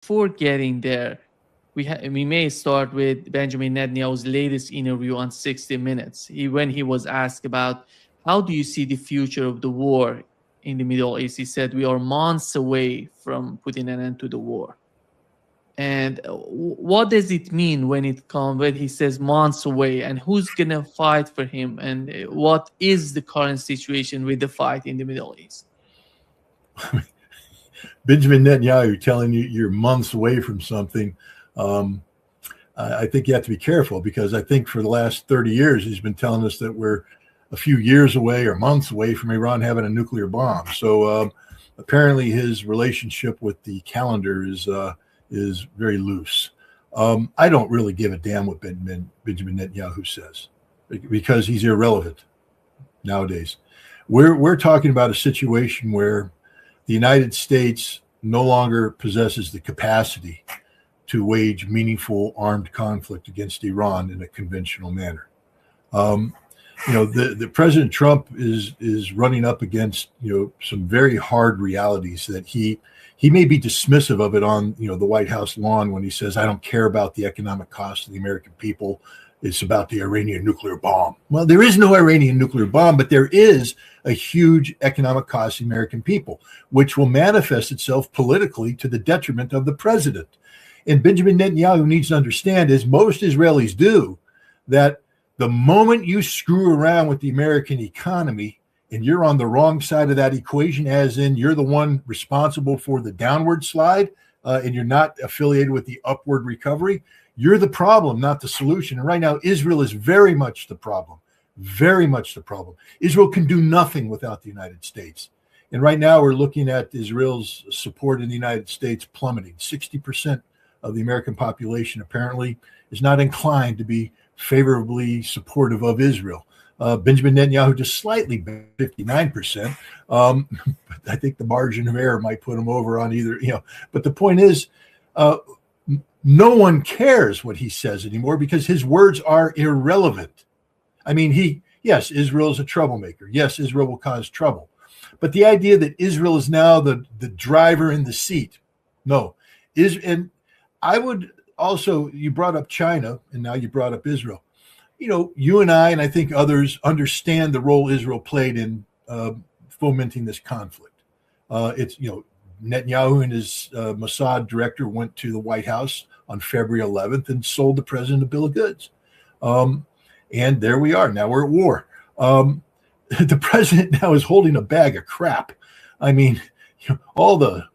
before getting there, we may start with Benjamin Netanyahu's latest interview on 60 Minutes. When he was asked about how do you see the future of the war in the Middle East, he said we are months away from putting an end to the war. And what does it mean when he says months away, and who's gonna fight for him, and what is the current situation with the fight in the Middle East? Benjamin Netanyahu telling you you're months away from something. I think you have to be careful, because I think for the last 30 years he's been telling us that we're a few years away or months away from Iran having a nuclear bomb. So apparently his relationship with the calendar is very loose. I don't really give a damn what Benjamin Netanyahu says, because he's irrelevant nowadays. We're talking about a situation where the United States no longer possesses the capacity to wage meaningful armed conflict against Iran in a conventional manner. The President Trump is running up against some very hard realities that he may be dismissive of it on the White House lawn when he says, I don't care about the economic cost of the American people. It's about the Iranian nuclear bomb. Well, there is no Iranian nuclear bomb, but there is a huge economic cost to the American people, which will manifest itself politically to the detriment of the president. And Benjamin Netanyahu needs to understand, as most Israelis do, that the moment you screw around with the American economy and you're on the wrong side of that equation, as in you're the one responsible for the downward slide and you're not affiliated with the upward recovery, you're the problem, not the solution. And right now, Israel is very much the problem, very much the problem. Israel can do nothing without the United States. And right now, we're looking at Israel's support in the United States plummeting. 60% of the American population apparently is not inclined to be favorably supportive of Israel. Benjamin Netanyahu just slightly, 59%. But I think the margin of error might put him over on either, But the point is, no one cares what he says anymore because his words are irrelevant. I mean, yes, Israel is a troublemaker. Yes, Israel will cause trouble. But the idea that Israel is now the driver in the seat, no. And I would also, you brought up China, and now you brought up Israel. You and I think others understand the role Israel played in fomenting this conflict. Netanyahu and his Mossad director went to the White House on February 11th and sold the president a bill of goods. And there we are. Now we're at war. The president now is holding a bag of crap. I mean, all the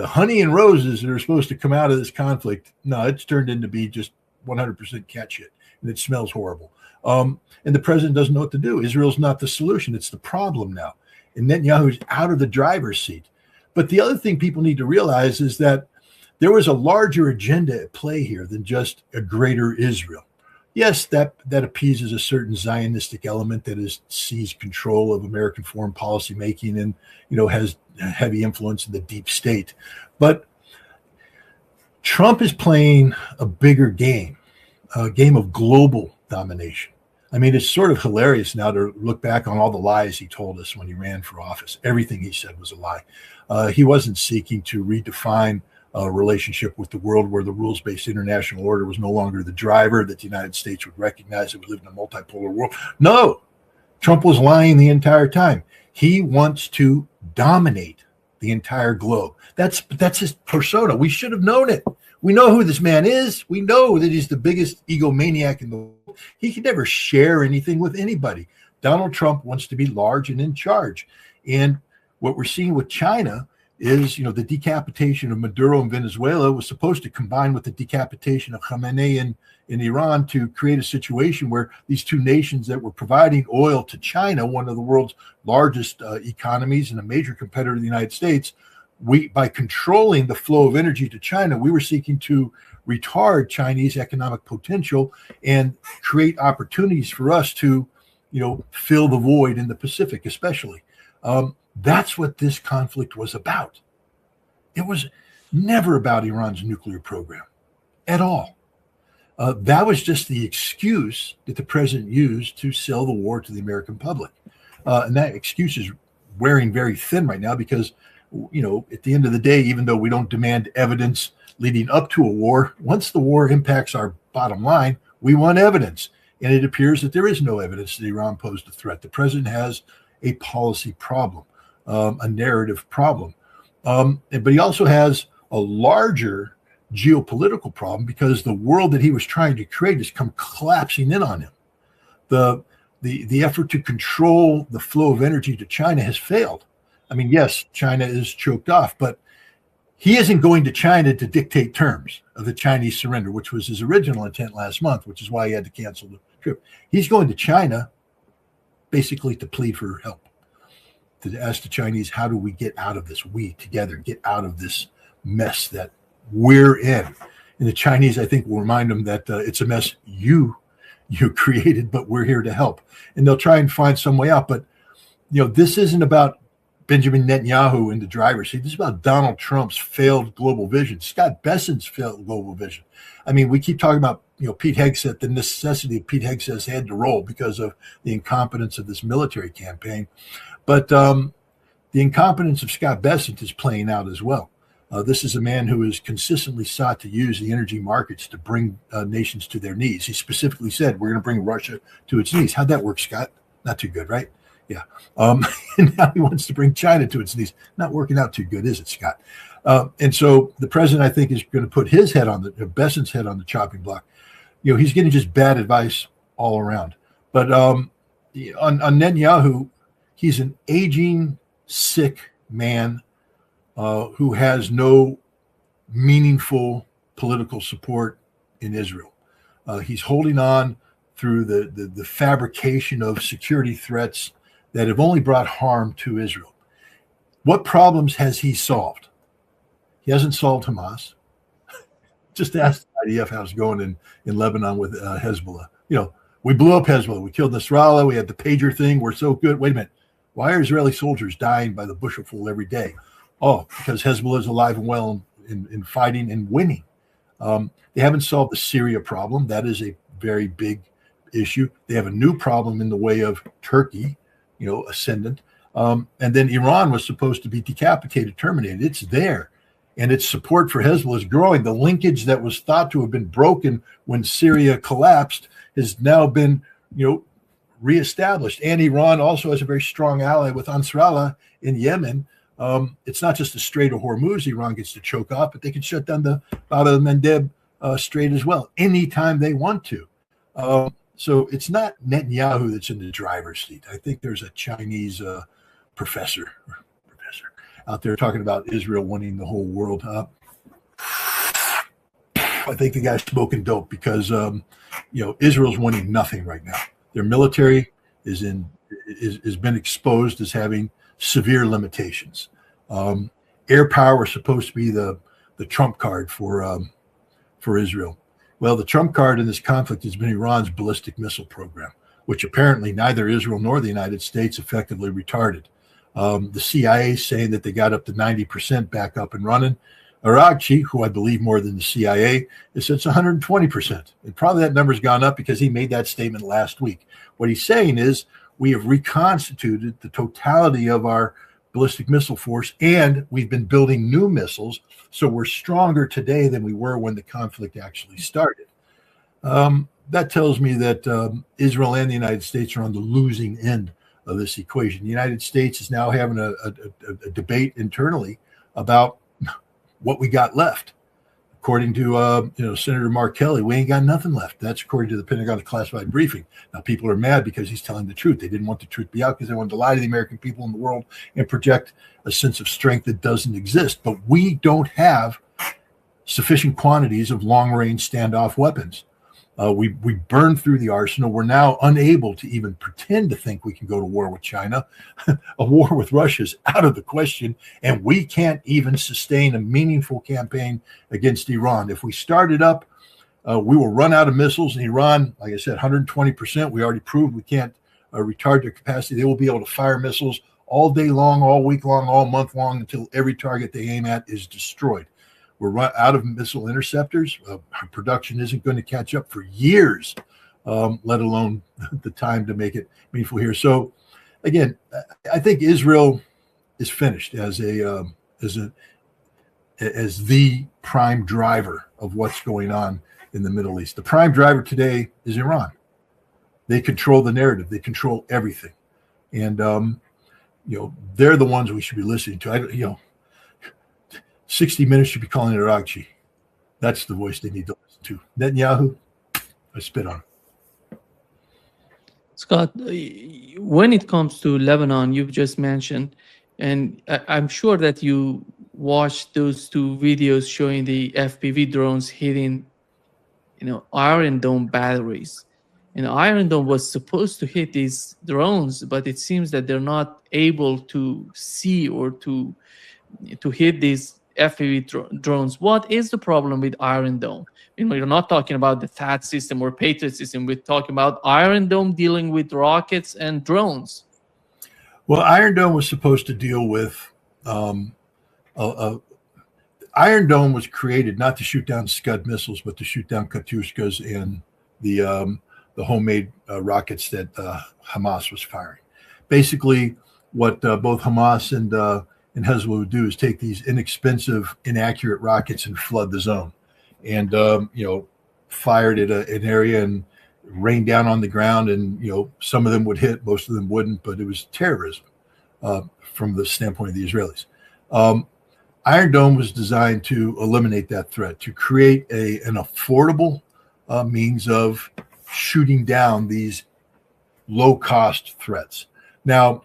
honey and roses that are supposed to come out of this conflict, no, it's turned into be just 100% cat shit, and it smells horrible. And the president doesn't know what to do. Israel's not the solution. It's the problem now. And Netanyahu's out of the driver's seat. But the other thing people need to realize is that there was a larger agenda at play here than just a greater Israel. Yes, that appeases a certain Zionistic element that has seized control of American foreign policy making and, has heavy influence in the deep state. But Trump is playing a bigger game, a game of global domination. I mean, it's sort of hilarious now to look back on all the lies he told us when he ran for office. Everything he said was a lie. He wasn't seeking to redefine a relationship with the world where the rules-based international order was no longer the driver, that the United States would recognize that we live in a multipolar world. No, Trump was lying the entire time. He wants to dominate the entire globe. That's his persona. We should have known it. We know who this man is. We know that he's the biggest egomaniac in the world. He can never share anything with anybody. Donald Trump wants to be large and in charge. And what we're seeing with China is, the decapitation of Maduro in Venezuela was supposed to combine with the decapitation of Khamenei in Iran to create a situation where these two nations that were providing oil to China, one of the world's largest economies and a major competitor of the United States, by controlling the flow of energy to China, we were seeking to retard Chinese economic potential and create opportunities for us to, fill the void in the Pacific, especially. That's what this conflict was about. It was never about Iran's nuclear program at all. That was just the excuse that the president used to sell the war to the American public. And that excuse is wearing very thin right now because, at the end of the day, even though we don't demand evidence leading up to a war. Once the war impacts our bottom line, we want evidence. And it appears that there is no evidence that Iran posed a threat. The president has a policy problem, a narrative problem. But he also has a larger geopolitical problem because the world that he was trying to create has come collapsing in on him. The effort to control the flow of energy to China has failed. I mean, yes, China is choked off, but he isn't going to China to dictate terms of the Chinese surrender, which was his original intent last month, which is why he had to cancel the trip. He's going to China basically to plead for help, to ask the Chinese, how do we get out of this? We together get out of this mess that we're in. And the Chinese, I think, will remind them that it's a mess you created, but we're here to help. And they'll try and find some way out. But, this isn't about Benjamin Netanyahu in the driver's seat. This is about Donald Trump's failed global vision, Scott Bessent's failed global vision. I mean, we keep talking about, Pete Hegseth, the necessity of Pete Hegseth's head to roll because of the incompetence of this military campaign. But the incompetence of Scott Bessent is playing out as well. This is a man who has consistently sought to use the energy markets to bring nations to their knees. He specifically said, we're going to bring Russia to its knees. How'd that work, Scott? Not too good, right? Yeah. And now he wants to bring China to its knees. Not working out too good, is it, Scott? And so the president, I think, is going to put his head on Bessent's head on the chopping block. He's getting just bad advice all around. But on Netanyahu, he's an aging, sick man who has no meaningful political support in Israel. He's holding on through the fabrication of security threats that have only brought harm to Israel. What problems has he solved? He hasn't solved Hamas. Just ask the IDF how it's going in Lebanon with Hezbollah. We blew up Hezbollah. We killed Nasrallah. We had the pager thing. We're so good. Wait a minute. Why are Israeli soldiers dying by the bushelful every day? Oh, because Hezbollah is alive and well in fighting and winning. They haven't solved the Syria problem. That is a very big issue. They have a new problem in the way of Turkey, ascendant. And then Iran was supposed to be decapitated, terminated. It's there. And its support for Hezbollah is growing. The linkage that was thought to have been broken when Syria collapsed has now been, reestablished. And Iran also has a very strong ally with Ansarallah in Yemen. It's not just the Strait of Hormuz Iran gets to choke off, but they can shut down the Bab el-Mandeb Strait as well anytime they want to. So it's not Netanyahu that's in the driver's seat. I think there's a Chinese professor out there talking about Israel winning the whole world. I think the guy's smoking dope because Israel's winning nothing right now. Their military has been exposed as having severe limitations. Air power was supposed to be the trump card for Israel. Well, the trump card in this conflict has been Iran's ballistic missile program, which apparently neither Israel nor the United States effectively retarded. The CIA is saying that they got up to 90% back up and running. Aragchi, who I believe more than the CIA, is it's 120%. And probably that number's gone up because he made that statement last week. What he's saying is we have reconstituted the totality of our ballistic missile force, and we've been building new missiles, so we're stronger today than we were when the conflict actually started. That tells me that Israel and the United States are on the losing end of this equation. The United States is now having a debate internally about what we got left. According to Senator Mark Kelly, we ain't got nothing left. That's according to the Pentagon classified briefing. Now, people are mad because he's telling the truth. They didn't want the truth to be out because they wanted to lie to the American people in the world and project a sense of strength that doesn't exist. But we don't have sufficient quantities of long-range standoff weapons. We burned through the arsenal. We're now unable to even pretend to think we can go to war with China. A war with Russia is out of the question, and we can't even sustain a meaningful campaign against Iran. If we start it up, we will run out of missiles. In Iran, like I said, 120%. We already proved we can't retard their capacity. They will be able to fire missiles all day long, all week long, all month long until every target they aim at is destroyed. We're out of missile interceptors. Our production isn't going to catch up for years, let alone the time to make it meaningful here. So, again, I think Israel is finished as as the prime driver of what's going on in the Middle East. The prime driver today is Iran. They control the narrative. They control everything. And, they're the ones we should be listening to. 60 Minutes should be calling it Aragchi. That's the voice they need to listen to. Netanyahu, I spit on him. Scott, when it comes to Lebanon, you've just mentioned, and I'm sure that you watched those two videos showing the FPV drones hitting, Iron Dome batteries. And Iron Dome was supposed to hit these drones, but it seems that they're not able to see or to hit these FPV drones. What is the problem with Iron Dome? We're not talking about the THAAD system or Patriot system. We're talking about Iron Dome dealing with rockets and drones. Well, Iron Dome was supposed to deal with Iron Dome was created not to shoot down Scud missiles, but to shoot down Katyushkas and the homemade rockets that Hamas was firing. Basically, what both Hamas and Hezbollah would do is take these inexpensive, inaccurate rockets and flood the zone, and fired at an area and rain down on the ground, and some of them would hit, most of them wouldn't, but it was terrorism from the standpoint of the Israelis. Iron Dome was designed to eliminate that threat, to create an affordable means of shooting down these low-cost threats. Now,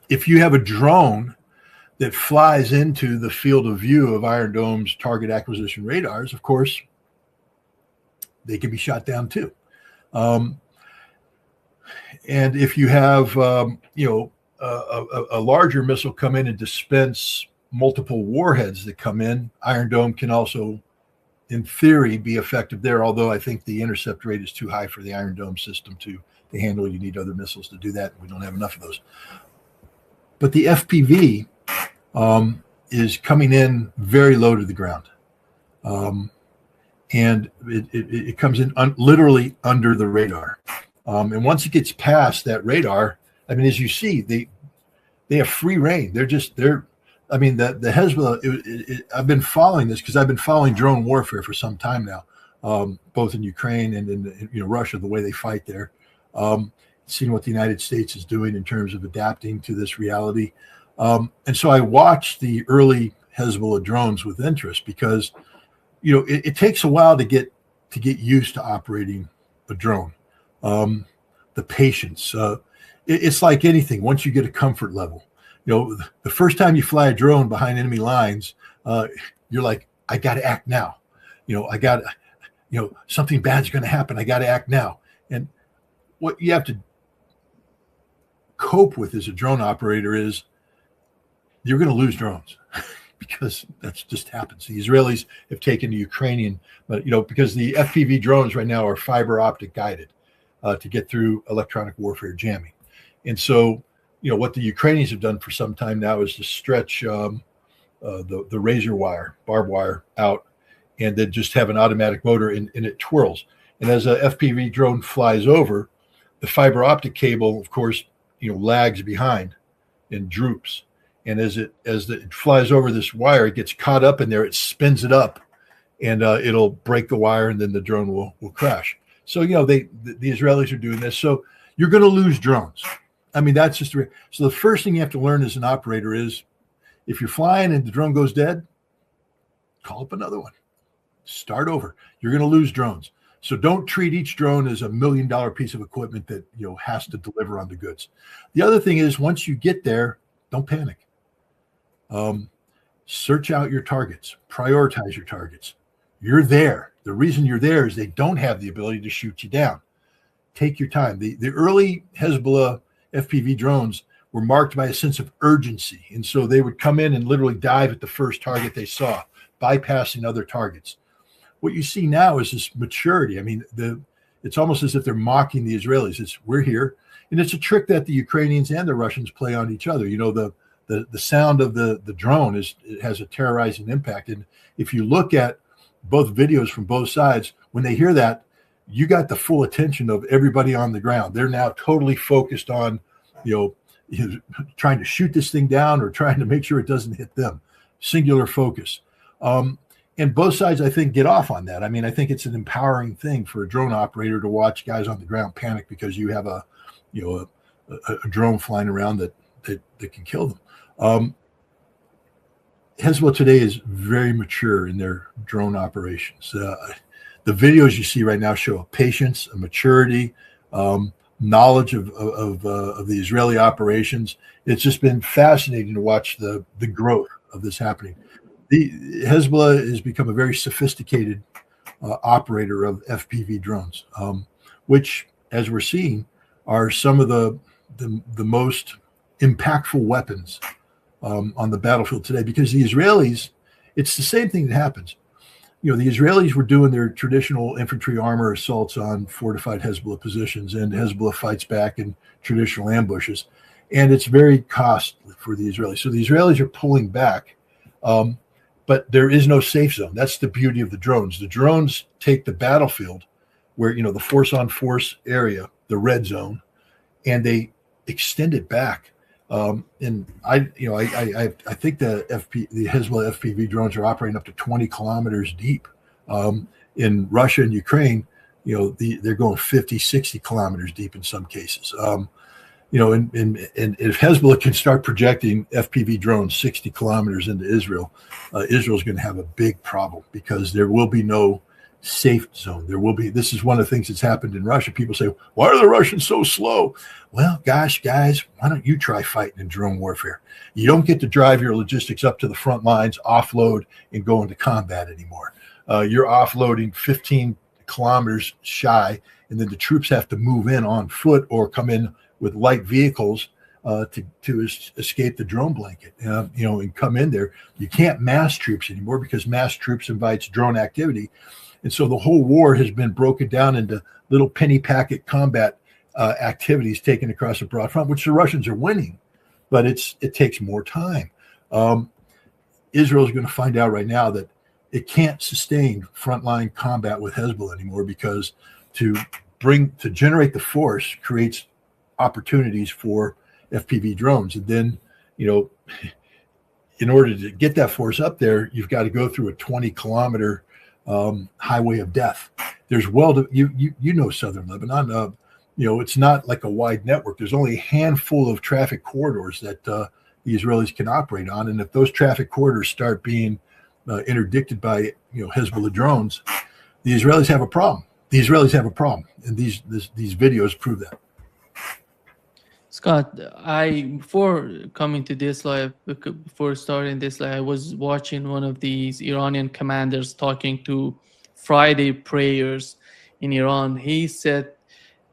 if you have a drone that flies into the field of view of Iron Dome's target acquisition radars, of course, they can be shot down too. And if you have, a larger missile come in and dispense multiple warheads that come in, Iron Dome can also, in theory, be effective there. Although I think the intercept rate is too high for the Iron Dome system to handle. You need other missiles to do that. We don't have enough of those. But the FPV is coming in very low to the ground. And it comes in literally under the radar. And once it gets past that radar, as you see, they have free reign. The Hezbollah, I've been following this because I've been following drone warfare for some time now, both in Ukraine and in Russia, the way they fight there, seeing what the United States is doing in terms of adapting to this reality. And so I watched the early Hezbollah drones with interest because, it takes a while to get used to operating a drone. The patience, it's like anything. Once you get a comfort level, the first time you fly a drone behind enemy lines, you're like, I got to act now. Something bad's going to happen. I got to act now. And what you have to cope with as a drone operator is you're going to lose drones because that's just happens. The Israelis have taken the Ukrainian, but because the FPV drones right now are fiber optic guided to get through electronic warfare jamming. And so, what the Ukrainians have done for some time now is to stretch the razor wire, barbed wire out, and then just have an automatic motor and it twirls. And as a FPV drone flies over, the fiber optic cable, of course, lags behind and droops. And as it flies over this wire, it gets caught up in there, it spins it up, and it'll break the wire, and then the drone will crash. So, the Israelis are doing this. So you're going to lose drones. That's just so the first thing you have to learn as an operator is if you're flying and the drone goes dead, call up another one. Start over. You're going to lose drones. So don't treat each drone as $1 million piece of equipment that has to deliver on the goods. The other thing is once you get there, don't panic. Search out your targets, prioritize your targets. You're there. The reason you're there is they don't have the ability to shoot you down. Take your time. The early Hezbollah FPV drones were marked by a sense of urgency. And so they would come in and literally dive at the first target they saw, bypassing other targets. What you see now is this maturity. It's almost as if they're mocking the Israelis. We're here. And it's a trick that the Ukrainians and the Russians play on each other. The sound of the drone it has a terrorizing impact. And if you look at both videos from both sides, when they hear that, you got the full attention of everybody on the ground. They're now totally focused on, trying to shoot this thing down or trying to make sure it doesn't hit them. Singular focus. And both sides, I think, get off on that. I mean, I think it's an empowering thing for a drone operator to watch guys on the ground panic because you have a drone flying around that can kill them. Hezbollah today is very mature in their drone operations. The videos you see right now show a patience, a maturity, knowledge of the Israeli operations. It's just been fascinating to watch the growth of this happening. The Hezbollah has become a very sophisticated operator of FPV drones, which, as we're seeing, are some of the most impactful weapons on the battlefield today. Because the Israelis, it's the same thing that happens. The Israelis were doing their traditional infantry armor assaults on fortified Hezbollah positions, and Hezbollah fights back in traditional ambushes, and it's very costly for the Israelis. So the Israelis are pulling back. But there is no safe zone. That's the beauty of the drones. The drones take the battlefield where, the force on force area, the red zone, and they extend it back. And I think the Hezbollah FPV drones are operating up to 20 kilometers deep. In Russia and Ukraine, they're going 50, 60 kilometers deep in some cases. And if Hezbollah can start projecting FPV drones 60 kilometers into Israel, Israel's going to have a big problem because there will be no safe zone. This is one of the things that's happened in Russia. People say, why are the Russians so slow? Well, gosh, guys, why don't you try fighting in drone warfare? You don't get to drive your logistics up to the front lines, offload, and go into combat anymore. You're offloading 15 kilometers shy, and then the troops have to move in on foot or come in with light vehicles to escape the drone blanket, and come in there. You can't mass troops anymore because mass troops invites drone activity. And so the whole war has been broken down into little penny packet combat activities taken across a broad front, which the Russians are winning, but it takes more time. Israel is going to find out right now that it can't sustain frontline combat with Hezbollah anymore because to generate the force creates opportunities for FPV drones. And then, in order to get that force up there, you've got to go through a 20-kilometer highway of death. There's southern Lebanon. It's not like a wide network. There's only a handful of traffic corridors that the Israelis can operate on. And if those traffic corridors start being interdicted by Hezbollah drones, the Israelis have a problem. And these videos prove that. Scott, before coming to this live, before starting this live, I was watching one of these Iranian commanders talking to Friday prayers in Iran. He said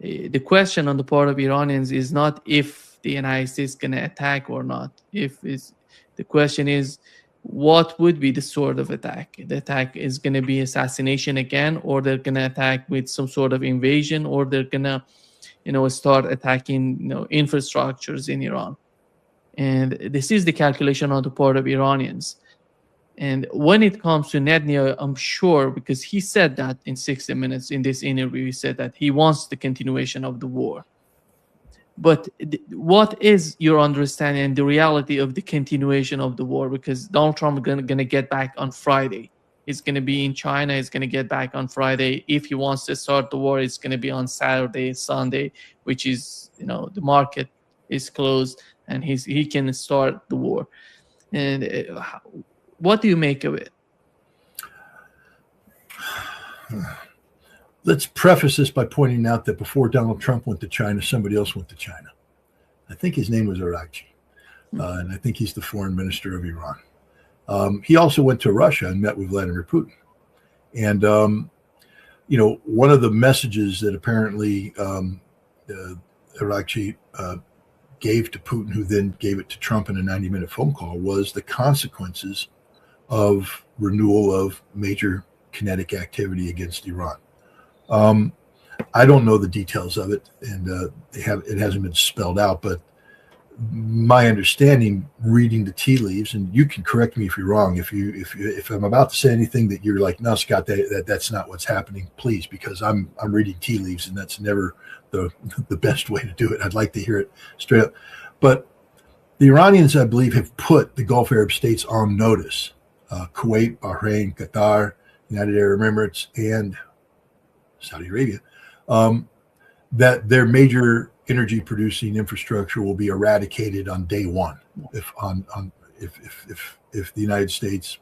the question on the part of Iranians is not if the United States is going to attack or not. The question is, what would be the sort of attack? The attack is going to be assassination again, or they're going to attack with some sort of invasion, or they're going to start attacking, infrastructures in Iran. And this is the calculation on the part of Iranians. And when it comes to Netanyahu, I'm sure, because he said that in 60 Minutes in this interview, he said that he wants the continuation of the war. But what is your understanding and the reality of the continuation of the war? Because Donald Trump is going to get back on Friday. He's going to be in China. He's going to get back on Friday. If he wants to start the war, it's going to be on Saturday, Sunday, which is, the market is closed and he can start the war. And what do you make of it? Let's preface this by pointing out that before Donald Trump went to China, somebody else went to China. I think his name was Arakchi, and I think he's the foreign minister of Iran. He also went to Russia and met with Vladimir Putin. And, one of the messages that apparently Arakchi gave to Putin, who then gave it to Trump in a 90-minute phone call, was the consequences of renewal of major kinetic activity against Iran. I don't know the details of it, and it hasn't been spelled out, but my understanding, reading the tea leaves, and you can correct me if you're wrong. If I'm about to say anything that you're like, no, Scott, that's not what's happening, please, because I'm reading tea leaves, and that's never the best way to do it. I'd like to hear it straight up. But the Iranians, I believe, have put the Gulf Arab states on notice Kuwait, Bahrain, Qatar, United Arab Emirates, and Saudi Arabia, that their major energy producing infrastructure will be eradicated on day one if the United States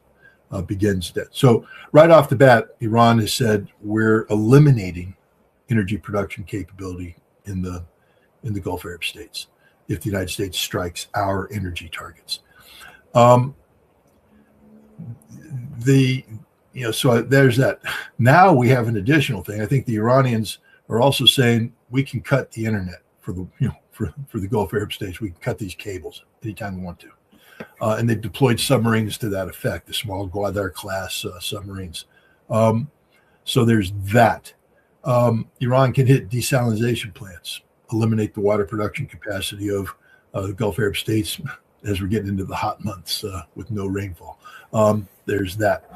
begins that. So right off the bat, Iran has said we're eliminating energy production capability in the Gulf Arab states if the United States strikes our energy targets. So there's that. Now we have an additional thing. I think the Iranians are also saying we can cut the internet for the Gulf Arab states. We can cut these cables anytime we want to. And they've deployed submarines to that effect, the small Gwadar class submarines. So there's that. Iran can hit desalination plants, eliminate the water production capacity of the Gulf Arab states as we're getting into the hot months with no rainfall. There's that.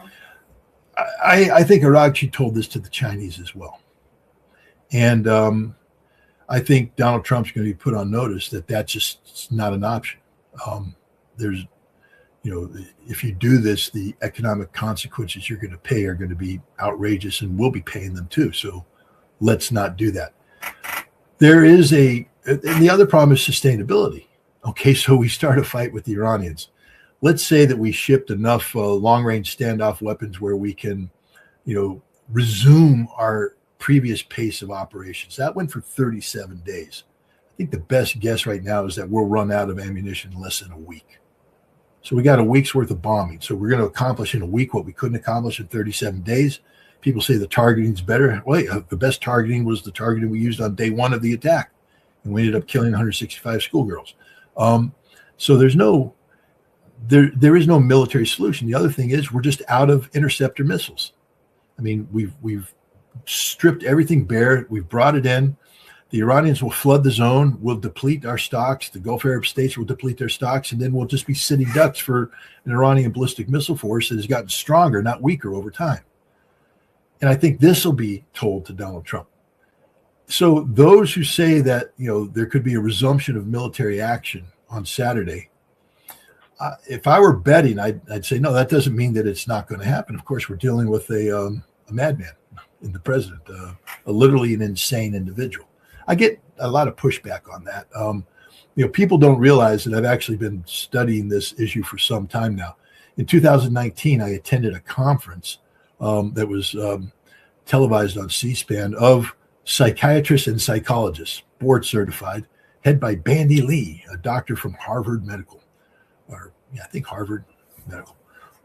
I think Aragchi told this to the Chinese as well. And I think Donald Trump's going to be put on notice that that's just not an option. There's, if you do this, the economic consequences you're going to pay are going to be outrageous, and we'll be paying them too. So let's not do that. And the other problem is sustainability. Okay, so we start a fight with the Iranians. Let's say that we shipped enough long-range standoff weapons where we can, resume our previous pace of operations. That went for 37 days. I think the best guess right now is that we'll run out of ammunition in less than a week. So we got a week's worth of bombing. So we're going to accomplish in a week what we couldn't accomplish in 37 days. People say the targeting's better. Wait, the best targeting was the targeting we used on day one of the attack. And we ended up killing 165 schoolgirls. So there is no military solution. The other thing is we're just out of interceptor missiles. I mean, we've stripped everything bare. We've brought it in. The Iranians will flood the zone. We'll deplete our stocks. The Gulf Arab states will deplete their stocks, and then we'll just be sitting ducks for an Iranian ballistic missile force that has gotten stronger, not weaker, over time. And I think this will be told to Donald Trump. So those who say that there could be a resumption of military action on Saturday, if I were betting, I'd say no. That doesn't mean that it's not going to happen. Of course, we're dealing with a madman in the president, literally an insane individual. I get a lot of pushback on that. People don't realize that I've actually been studying this issue for some time now. In 2019, I attended a conference that was televised on C-SPAN of psychiatrists and psychologists, board certified, head by Bandy Lee, a doctor from Harvard Medical, Harvard Medical.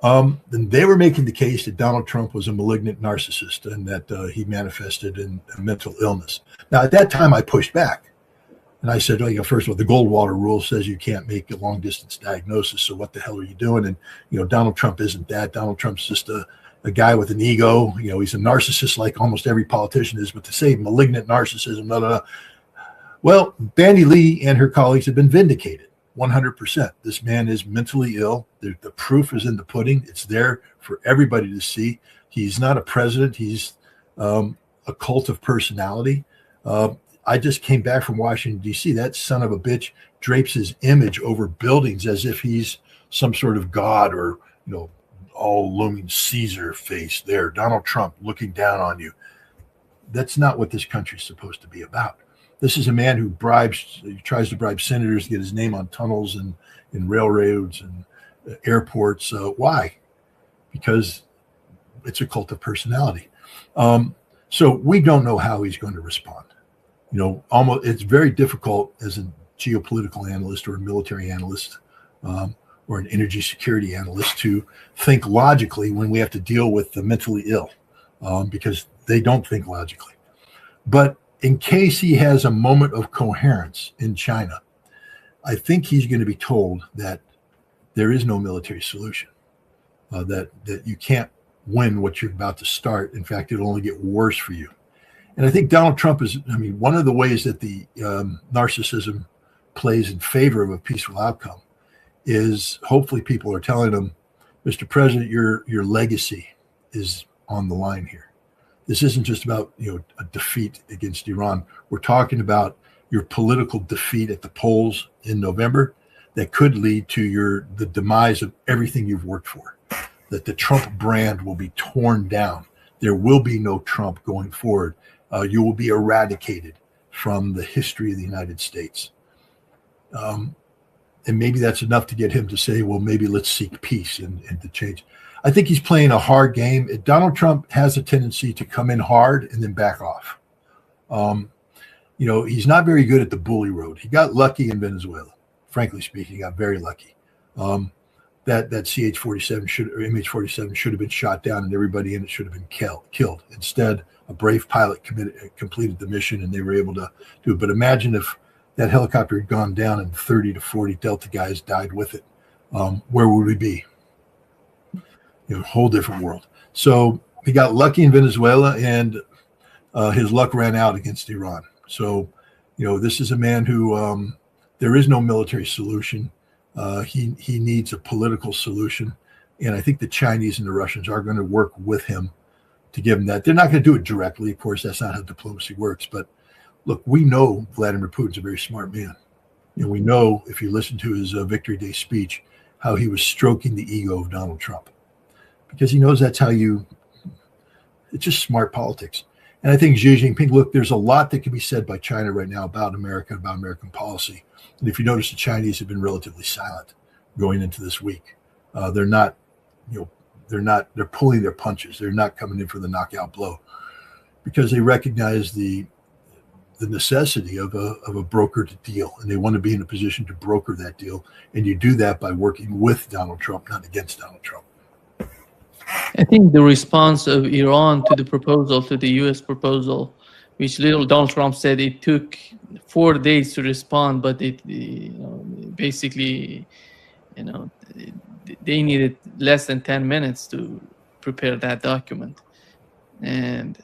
And they were making the case that Donald Trump was a malignant narcissist and that he manifested in a mental illness. Now, at that time, I pushed back. And I said, first of all, the Goldwater rule says you can't make a long-distance diagnosis, so what the hell are you doing? And, Donald Trump isn't that. Donald Trump's just a guy with an ego. He's a narcissist like almost every politician is, but to say malignant narcissism, blah, blah, blah. Well, Bandy Lee and her colleagues have been vindicated. 100%. This man is mentally ill. The proof is in the pudding. It's there for everybody to see. He's not a president. He's a cult of personality. I just came back from Washington, D.C. That son of a bitch drapes his image over buildings as if he's some sort of god or, all looming Caesar face there. Donald Trump looking down on you. That's not what this country's supposed to be about. This is a man who tries to bribe senators to get his name on tunnels and railroads and airports. Why? Because it's a cult of personality. So we don't know how he's going to respond. It's very difficult as a geopolitical analyst or a military analyst or an energy security analyst to think logically when we have to deal with the mentally ill because they don't think logically. But in case he has a moment of coherence in China, I think he's going to be told that there is no military solution, that you can't win what you're about to start. In fact, it'll only get worse for you. And I think Donald Trump one of the ways that the narcissism plays in favor of a peaceful outcome is hopefully people are telling him, Mr. President, your legacy is on the line here. This isn't just about a defeat against Iran. We're talking about your political defeat at the polls in November that could lead to the demise of everything you've worked for. that the Trump brand will be torn down. There will be no Trump going forward. You will be eradicated from the history of the United States. And maybe that's enough to get him to say, well, maybe let's seek peace and to change. I think he's playing a hard game. Donald Trump has a tendency to come in hard and then back off. He's not very good at the bully road. He got lucky in Venezuela. Frankly speaking, he got very lucky. That CH-47 MH-47 should have been shot down and everybody in it should have been killed. Instead, a brave pilot completed the mission and they were able to do it. But imagine if that helicopter had gone down and 30 to 40 Delta guys died with it. Where would we be? A whole different world. So he got lucky in Venezuela and his luck ran out against Iran. So, this is a man who there is no military solution. He needs a political solution. And I think the Chinese and the Russians are going to work with him to give him that. They're not going to do it directly. Of course, that's not how diplomacy works. But look, we know Vladimir Putin's a very smart man. We know, if you listen to his Victory Day speech, how he was stroking the ego of Donald Trump. Because he knows that's how it's just smart politics. And I think Xi Jinping, look, there's a lot that can be said by China right now about America, about American policy. And if you notice, the Chinese have been relatively silent going into this week. They're not, they're pulling their punches. They're not coming in for the knockout blow because they recognize the necessity of a brokered deal. And they want to be in a position to broker that deal. And you do that by working with Donald Trump, not against Donald Trump. I think the response of Iran to the proposal, to the U.S. proposal, which little Donald Trump said it took 4 days to respond, but it basically, they needed less than 10 minutes to prepare that document. And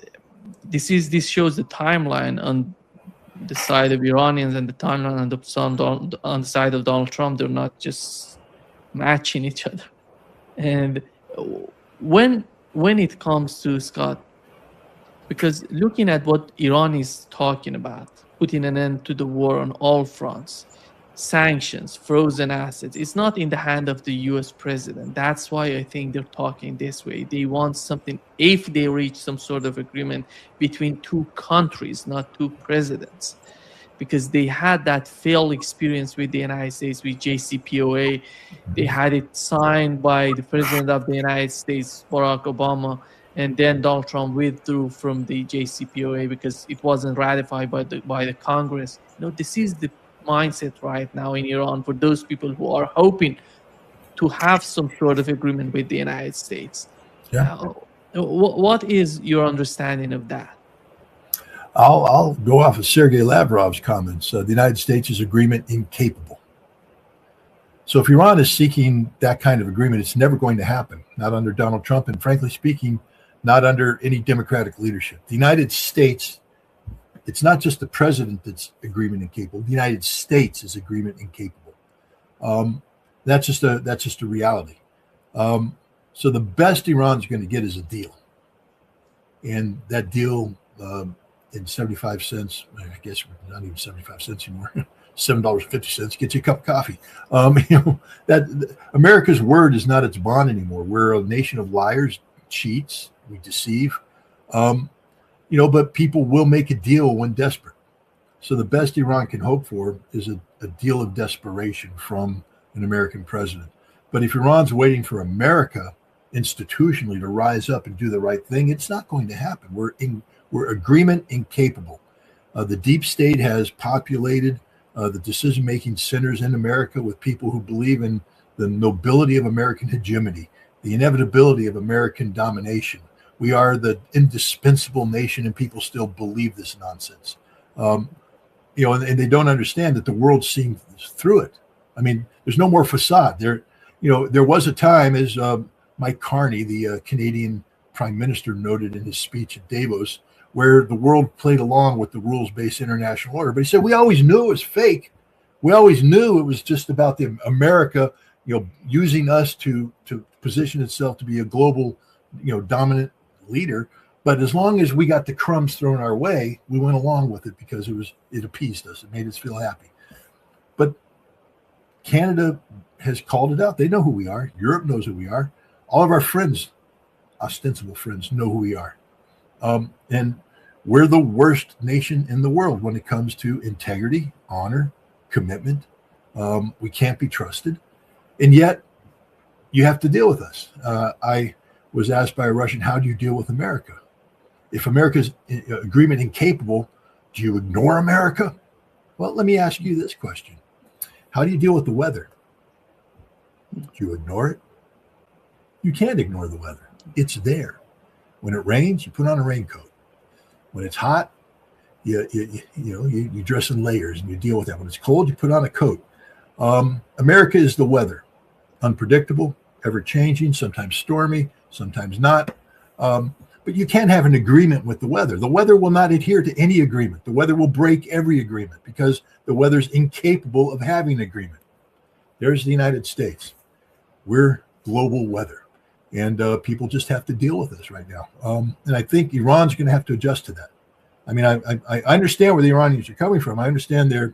this shows the timeline on the side of Iranians and the timeline on the side of Donald Trump. They're not just matching each other. And when it comes to, Scott, because looking at what Iran is talking about, putting an end to the war on all fronts, sanctions, frozen assets, it's not in the hand of the US president. That's why I think they're talking this way. They want something, if they reach some sort of agreement between two countries, not two presidents, because they had that failed experience with the United States with JCPOA. They had it signed by the president of the United States, Barack Obama, and then Donald Trump withdrew from the JCPOA because it wasn't ratified by the Congress. This is the mindset right now in Iran for those people who are hoping to have some sort of agreement with the United States. Yeah. What is your understanding of that? I'll go off of Sergei Lavrov's comments. The United States is agreement incapable. So if Iran is seeking that kind of agreement, it's never going to happen, not under Donald Trump, and frankly speaking, not under any democratic leadership. The United States, it's not just the president that's agreement incapable. The United States is agreement incapable. That's just a reality. So the best Iran's going to get is a deal. And that deal in 75 cents, I guess not even 75 cents anymore, $7.50 gets you a cup of coffee. That America's word is not its bond anymore. We're a nation of liars, cheats, we deceive. But people will make a deal when desperate. So the best Iran can hope for is a deal of desperation from an American president. But if Iran's waiting for America institutionally to rise up and do the right thing, it's not going to happen. We're agreement incapable. The deep state has populated the decision-making centers in America with people who believe in the nobility of American hegemony, the inevitability of American domination. We are the indispensable nation, and people still believe this nonsense. And they don't understand that the world's seeing through it. I mean, there's no more facade. There was a time, as Mike Carney, the Canadian Prime Minister, noted in his speech at Davos, where the world played along with the rules-based international order. But he said, we always knew it was fake. We always knew it was just about the America, using us to position itself to be a global, dominant leader. But as long as we got the crumbs thrown our way, we went along with it because it appeased us. It made us feel happy. But Canada has called it out. They know who we are. Europe knows who we are. All of our friends, ostensible friends, know who we are. And we're the worst nation in the world when it comes to integrity, honor, commitment. We can't be trusted. And yet, you have to deal with us. I was asked by a Russian, how do you deal with America? If America's agreement incapable, do you ignore America? Well, let me ask you this question. How do you deal with the weather? Do you ignore it? You can't ignore the weather. It's there. When it rains, you put on a raincoat. When it's hot, you dress in layers and you deal with that. When it's cold, you put on a coat. America is the weather. Unpredictable, ever-changing, sometimes stormy, sometimes not. But you can't have an agreement with the weather. The weather will not adhere to any agreement. The weather will break every agreement because the weather's incapable of having agreement. There's the United States. We're global weather. And people just have to deal with this right now. And I think Iran's going to have to adjust to that. I mean, I understand where the Iranians are coming from. I understand they're